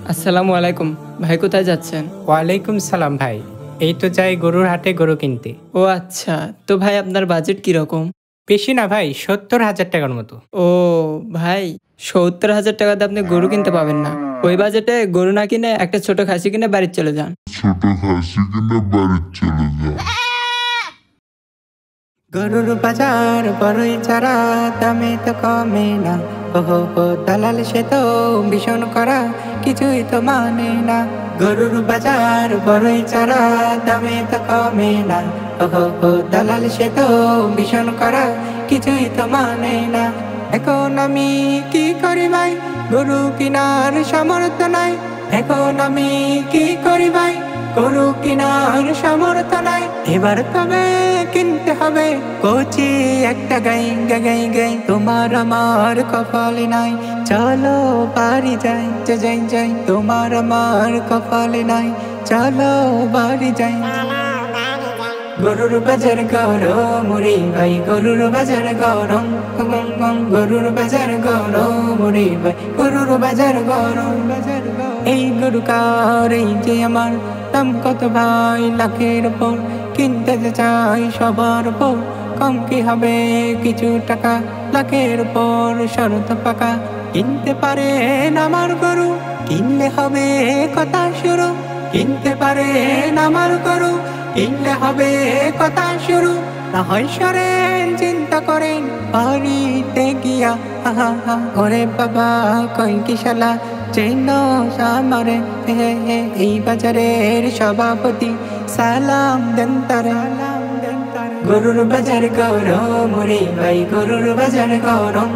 আসসালামু আলাইকুম। ভাই কোথায় যাচ্ছেন? ওয়ালাইকুম সালাম ভাই। এই তো যাই গরুর হাটে গরু কিনতে। ও আচ্ছা। তো ভাই আপনার বাজেট কিরকম? বেশি না ভাই, ৭০,০০০ টাকার মতো। ও ভাই, ৭০,০০০ টাকাতে আপনি গরু কিনতে পাবেন না। ওই বাজেটে গরু না কিনে একটা ছোট খাসি কিনে বাড়ি চলে যান। ছোট খাসি কিনে বাড়ি চলে যা। গরুর বাজার বড়ই চারা, দামে তো কমে না। ওহো দালাল সে তো ভীষণ করা, কিছুই তো মানে না। গরুর বাজার বড়ই চারা, দামে তো কমে না। ওহো দালাল সে তো ভীষণ করা, কিছুই তো মানে না। এখন আমি কি করি ভাই, গরু কিনার সামর্থ্য নাই। এখন আমি কি করি ভাই, গরু কিনার সামর্থ্য নাই। এবার তবে কিনতে হবে কচি একটা গাই গাই গাই। তোমার আমার কপালে নাই, চলো বাড়ি যাই যাই যাই। তোমার আমার কপালে নাই, চলো বাড়ি যাই। গরুর বাজার গরম রে ভাই, গরুর বাজার গরম। গরুর বাজার গরম রে ভাই, গরুর বাজার গরম। এই গরু কার, এই যে আমার, দাম কত ভাই লাখের উপর। কিনতে যে চাই সবার উপর, কম কি হবে কিছু টাকা। লাখের উপর শরত পাকা, কিনতে পারেন আমার গরু, কিনলে হবে কথা শুরু। কিনতে পারেন আমার গরু, কিনলে হবে কথা শুরু। না হয় সরেন, চিন্তা করেন বাড়িতে গিয়া। ওরে বাবা কই কি শালা, চেন আমারে এই বাজারের সভাপতি, সালাম দেন তারে। গরুর বাজার গরম রে ভাই, গরুর বাজার গরম।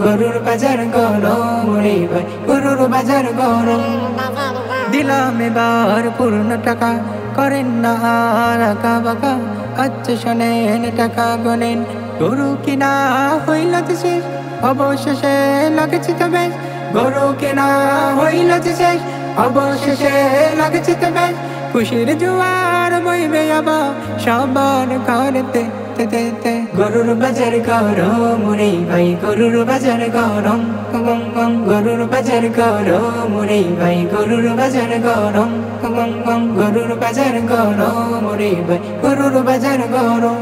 গরুর বাজার গরম রে ভাই, গরুর বাজার গরম। দিলাম এবার পূর্ণ টাকা, করেন না আর আঁকা বাঁকা। আচ্ছা শোনেন টাকা গোনেন, গরু কিনা হইল যে শেষ, অবশেষে লাগেছে তো বেশ। গরু কিনা হইল যে শেষ, অবশেষে লাগেছে তো বেশ। খুশির জোয়ার বইবে আবার সবার ঘরেতে। গরুর বাজার গরম রে ভাই, গরুর বাজার গরম। গরুর বাজার গরম রে ভাই, গরুর বাজার গরম। গরুর বাজার গরম রে ভাই, গরুর বাজার গরম।